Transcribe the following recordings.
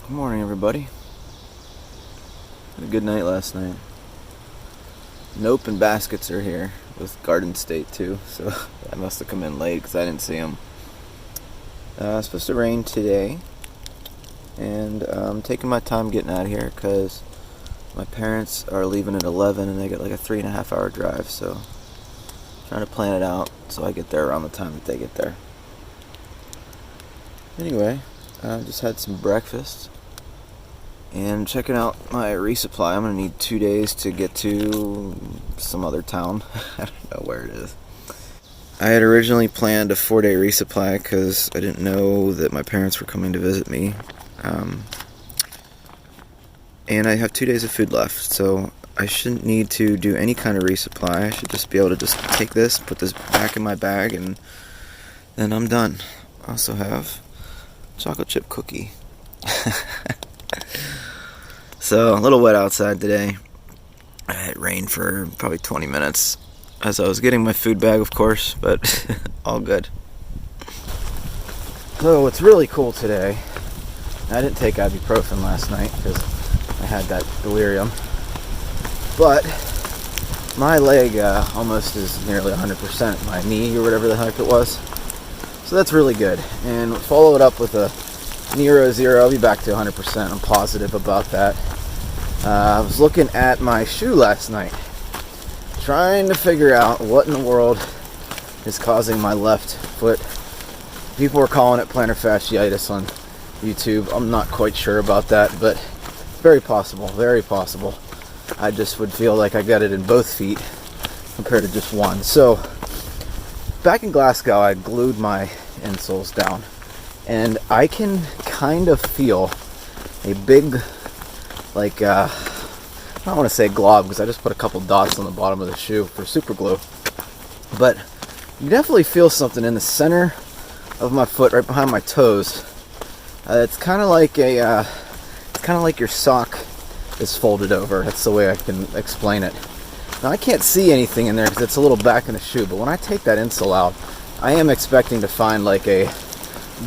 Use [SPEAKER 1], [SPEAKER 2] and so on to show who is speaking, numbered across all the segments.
[SPEAKER 1] Good morning, everybody. Had a good night last night. Nope and Baskets are here with Garden State too, so I must have come in late because I didn't see them. It's supposed to rain today, and I'm taking my time getting out of here because my parents are leaving at 11 and they got like a 3.5 hour drive, so trying to plan it out so I get there around the time that they get there. Anyway, I just had some breakfast and checking out my resupply. I'm going to need 2 days to get to some other town. I don't know where it is. I had originally planned a 4-day resupply because I didn't know that my parents were coming to visit me. And I have 2 days of food left, so I shouldn't need to do any kind of resupply. I should just be able to just take this, put this back in my bag, and then I'm done. I also have chocolate chip cookie. So, a little wet outside today. It rained for probably 20 minutes as I was getting my food bag, of course, but all good. So, what's really cool today, I didn't take ibuprofen last night because I had that delirium, but my leg almost is nearly 100%, my knee or whatever the heck it was. So that's really good, and follow it up with a Nero Zero. I'll be back to 100%. I'm positive about that. I was looking at my shoe last night, trying to figure out what in the world is causing my left foot. People were calling it plantar fasciitis on YouTube. I'm not quite sure about that, but very possible, very possible. I just would feel like I got it in both feet compared to just one. So back in Glasgow, I glued my insoles down, and I can kind of feel a big, like, I don't want to say glob because I just put a couple dots on the bottom of the shoe for super glue, but you definitely feel something in the center of my foot, right behind my toes. It's kind of like your sock is folded over. That's the way I can explain it. Now I can't see anything in there because it's a little back in the shoe, but when I take that insole out, I am expecting to find like a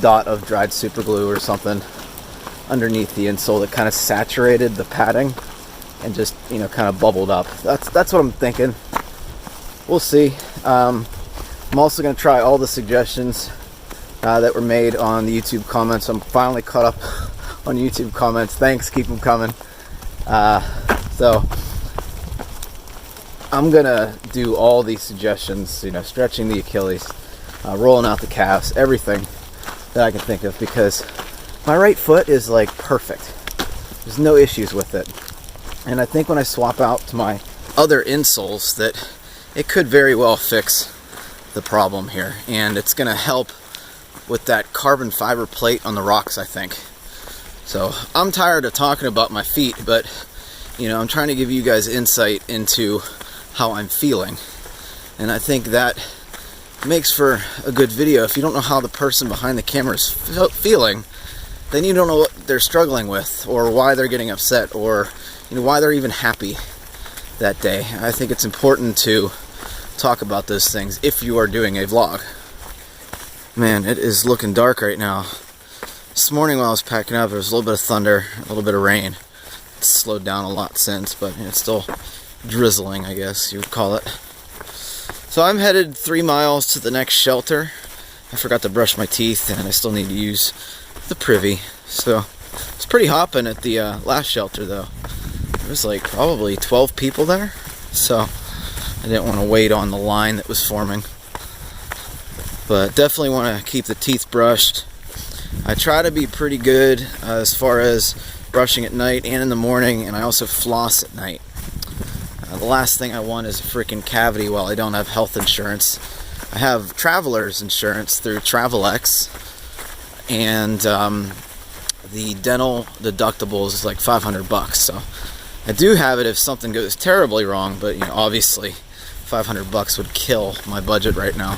[SPEAKER 1] dot of dried super glue or something underneath the insole that kind of saturated the padding and just, kind of bubbled up. That's what I'm thinking. We'll see. I'm also going to try all the suggestions that were made on the YouTube comments. I'm finally caught up on YouTube comments. Thanks, keep them coming. So I'm gonna do all these suggestions, stretching the Achilles, rolling out the calves, everything that I can think of, because my right foot is like perfect. There's no issues with it. And I think when I swap out to my other insoles that it could very well fix the problem here. And it's gonna help with that carbon fiber plate on the rocks, I think. So I'm tired of talking about my feet, but I'm trying to give you guys insight into how I'm feeling. And I think that makes for a good video. If you don't know how the person behind the camera is feeling, then you don't know what they're struggling with, or why they're getting upset, or why they're even happy that day. I think it's important to talk about those things if you are doing a vlog. Man, it is looking dark right now. This morning while I was packing up, there was a little bit of thunder, a little bit of rain. It's slowed down a lot since, but it's still drizzling, I guess you would call it. So I'm headed 3 miles to the next shelter. I forgot to brush my teeth, and I still need to use the privy. So it's pretty hopping at the last shelter, though. There was like probably 12 people there, so I didn't want to wait on the line that was forming. But definitely want to keep the teeth brushed. I try to be pretty good as far as brushing at night and in the morning, and I also floss at night. The last thing I want is a freaking cavity while I don't have health insurance. I have traveler's insurance through TravelX, and the dental deductible is like $500, so I do have it if something goes terribly wrong, but obviously $500 would kill my budget right now.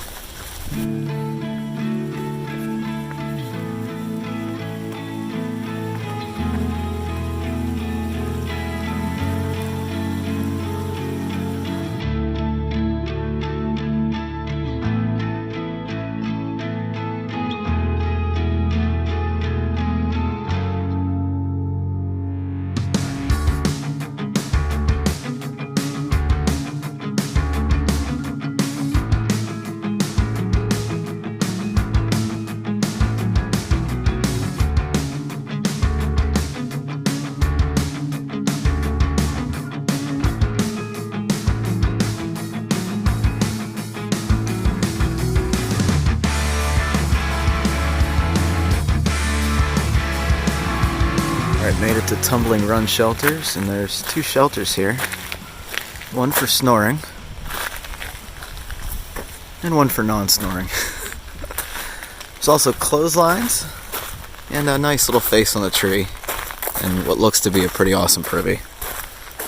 [SPEAKER 1] Made it to Tumbling Run Shelters, and there's 2 shelters here. One for snoring, and one for non-snoring. There's also clotheslines, and a nice little face on the tree, and what looks to be a pretty awesome privy.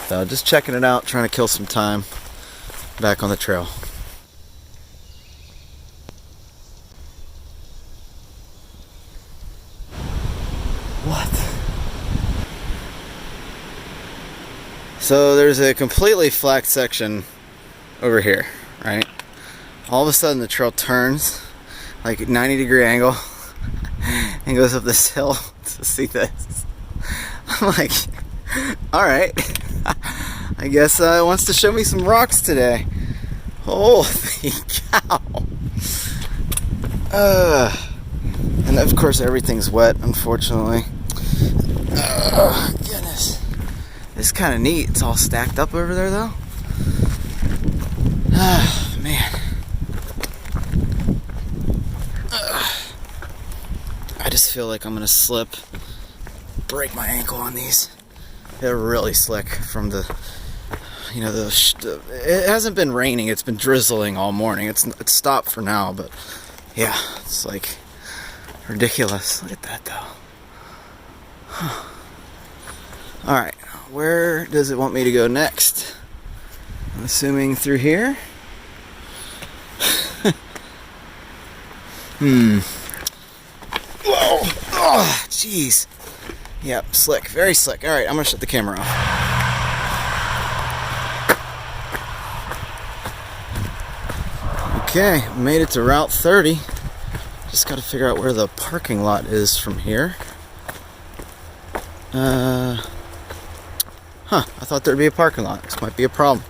[SPEAKER 1] So just checking it out, trying to kill some time back on the trail. What? So there's a completely flat section over here, right? All of a sudden the trail turns like a 90-degree angle and goes up this hill to see this. I'm like, alright, I guess it wants to show me some rocks today. Holy cow. And of course everything's wet, unfortunately. Goodness. It's kind of neat. It's all stacked up over there though. Man. I just feel like I'm gonna slip, break my ankle on these. They're really slick from the, you know, it hasn't been raining. It's been drizzling all morning. It's stopped for now, but yeah, it's like ridiculous. Look at that though. Huh. All right, where does it want me to go next? I'm assuming through here. Whoa! Oh, jeez. Yep, slick, very slick. All right, I'm gonna shut the camera off. Okay, made it to Route 30. Just got to figure out where the parking lot is from here. I thought there'd be a parking lot. This might be a problem.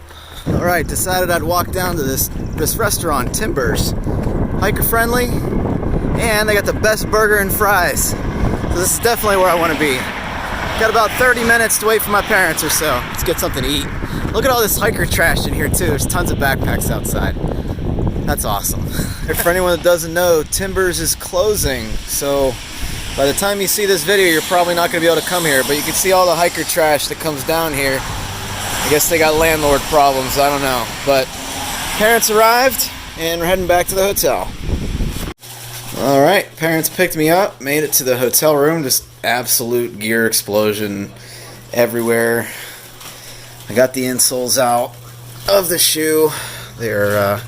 [SPEAKER 1] All right, decided I'd walk down to this restaurant, Timbers. Hiker friendly, and they got the best burger and fries. So this is definitely where I want to be. Got about 30 minutes to wait for my parents or so. Let's get something to eat. Look at all this hiker trash in here too. There's tons of backpacks outside. That's awesome. For anyone that doesn't know, Timbers is closing. So by the time you see this video, you're probably not going to be able to come here. But you can see all the hiker trash that comes down here. I guess they got landlord problems. I don't know. But parents arrived, and we're heading back to the hotel. Alright, parents picked me up, made it to the hotel room, just absolute gear explosion everywhere. I got the insoles out of the shoe. They're,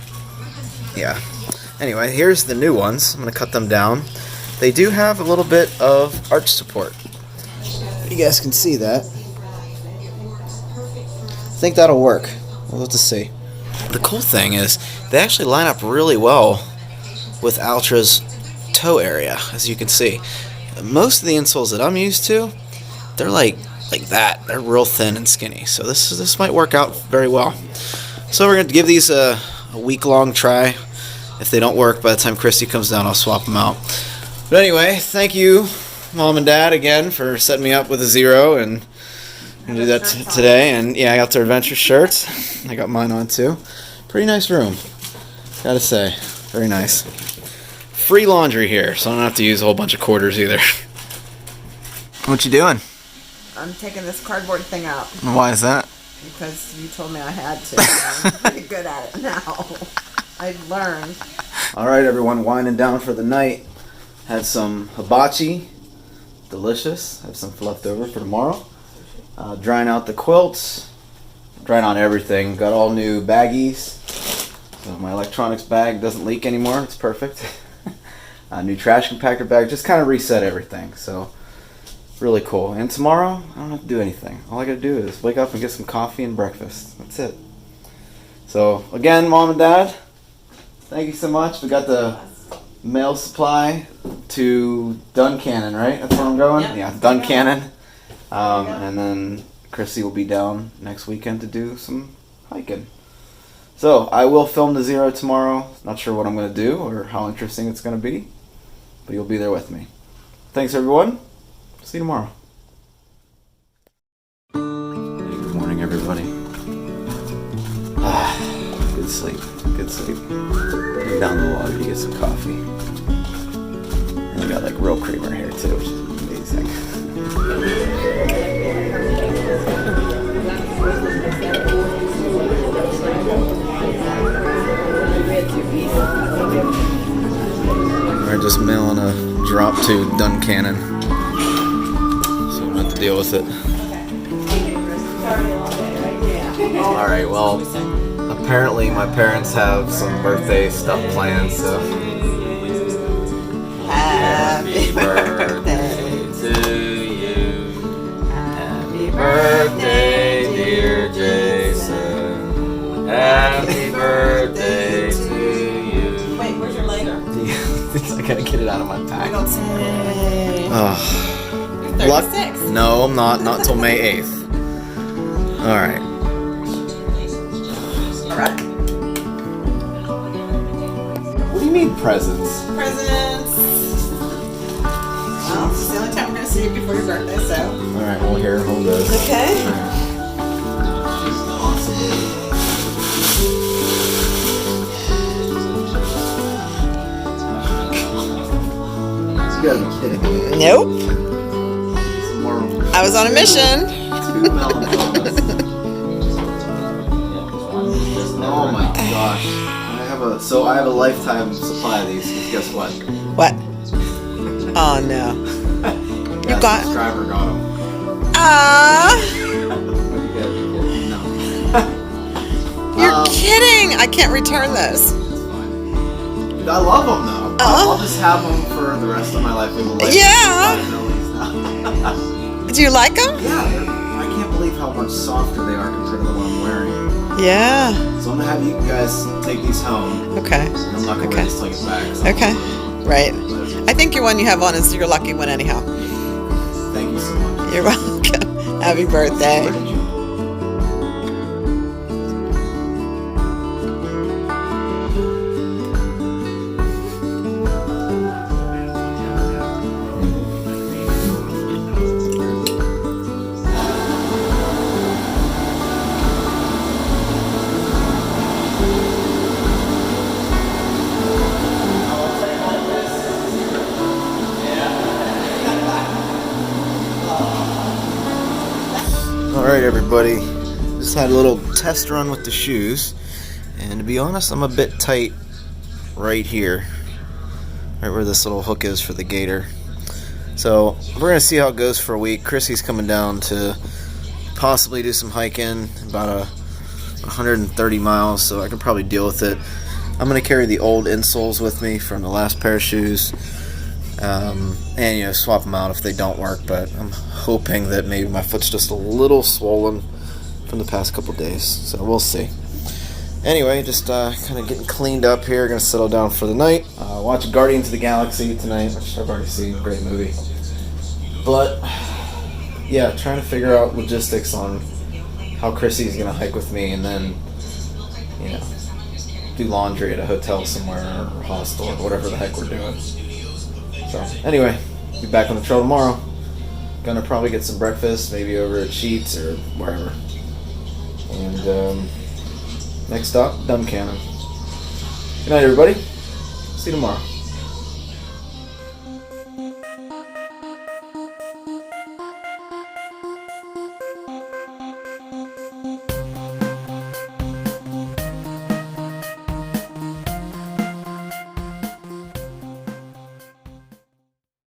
[SPEAKER 1] yeah. Anyway, here's the new ones. I'm going to cut them down. They do have a little bit of arch support. You guys can see that. I think that'll work. We'll have to see. The cool thing is, they actually line up really well with Altra's toe area, as you can see. Most of the insoles that I'm used to, they're like that. They're real thin and skinny. So this might work out very well. So we're going to give these a week-long try. If they don't work, by the time Christy comes down, I'll swap them out. But anyway, thank you, Mom and Dad, again, for setting me up with a Zero and do that today. And yeah, I got their adventure shirts. I got mine on too. Pretty nice room, gotta say. Very nice. Free laundry here, so I don't have to use a whole bunch of quarters either. What you doing?
[SPEAKER 2] I'm taking this cardboard thing out.
[SPEAKER 1] Why is that?
[SPEAKER 2] Because you told me I had to. I'm pretty good at it now. I've learned.
[SPEAKER 1] Alright everyone, winding down for the night. Had some hibachi. Delicious. Have some left over for tomorrow. Drying out the quilts. Drying on everything. Got all new baggies. So my electronics bag doesn't leak anymore. It's perfect. New trash compactor bag. Just kind of reset everything. So really cool. And tomorrow, I don't have to do anything. All I gotta do is wake up and get some coffee and breakfast. That's it. So again, Mom and Dad, thank you so much. We got the mail supply to Duncannon, right? That's where I'm going? Yep. Yeah, Duncannon. And then Chrissy will be down next weekend to do some hiking. So I will film the Zero tomorrow. Not sure what I'm going to do or how interesting it's going to be, but you'll be there with me. Thanks everyone. See you tomorrow. Hey, good morning everybody. Good sleep. Good sleep. I'm down the water to get some coffee. And I got like real creamer here too, which is amazing. We're just mailing a drop to Duncannon, so we don't have to deal with it. All right, well, apparently my parents have some birthday stuff planned, so.
[SPEAKER 2] Happy birthday
[SPEAKER 1] to you. Happy birthday, dear Jason. Happy birthday to you.
[SPEAKER 2] Wait, where's your lighter?
[SPEAKER 1] I gotta get it out of my pack.
[SPEAKER 2] Don't say.
[SPEAKER 1] Oh.
[SPEAKER 2] 36.
[SPEAKER 1] No, I'm not. Not till May 8th. All right.
[SPEAKER 2] All right.
[SPEAKER 1] What do you mean presents?
[SPEAKER 2] Presents. Well, this is the only time we're going to see you before your birthday, so.
[SPEAKER 1] All right. Well, here, hold this.
[SPEAKER 2] Okay.
[SPEAKER 1] You gotta be kidding me.
[SPEAKER 2] Nope.
[SPEAKER 1] Some more.
[SPEAKER 2] I was on a mission.
[SPEAKER 1] 2 melon donuts. Oh my gosh. I have a lifetime supply of these. Guess what?
[SPEAKER 2] What? Oh, no. You got them?
[SPEAKER 1] Subscriber got them.
[SPEAKER 2] Ah.
[SPEAKER 1] No.
[SPEAKER 2] You're kidding. I can't return those.
[SPEAKER 1] I love them though. I'll just have them for the rest of my life.
[SPEAKER 2] Yeah. Do you like them?
[SPEAKER 1] Yeah. I can't believe how much softer they are compared to the one I'm wearing.
[SPEAKER 2] Yeah.
[SPEAKER 1] So I'm gonna have you guys take these home.
[SPEAKER 2] Okay.
[SPEAKER 1] I'm not gonna wait till I get back. So
[SPEAKER 2] Okay. Right. I think your one you have on is your lucky one anyhow.
[SPEAKER 1] Thank you so much.
[SPEAKER 2] You're welcome. Happy birthday.
[SPEAKER 1] Alright everybody, just had a little test run with the shoes, and to be honest I'm a bit tight right here, right where this little hook is for the gator. So we're going to see how it goes for a week. Chrissy's coming down to possibly do some hiking, about 130 miles, so I can probably deal with it. I'm going to carry the old insoles with me from the last pair of shoes, and swap them out if they don't work, but I'm hoping that maybe my foot's just a little swollen from the past couple days, so we'll see. Anyway, just kind of getting cleaned up here, gonna settle down for the night, watch Guardians of the Galaxy tonight, which I've already seen, great movie, but yeah, trying to figure out logistics on how Chrissy's gonna hike with me, and then do laundry at a hotel somewhere or hostel or whatever the heck we're doing. So anyway, be back on the trail tomorrow. Gonna probably get some breakfast, maybe over at Sheets or wherever. And next stop, Duncannon. Good night, everybody. See you tomorrow.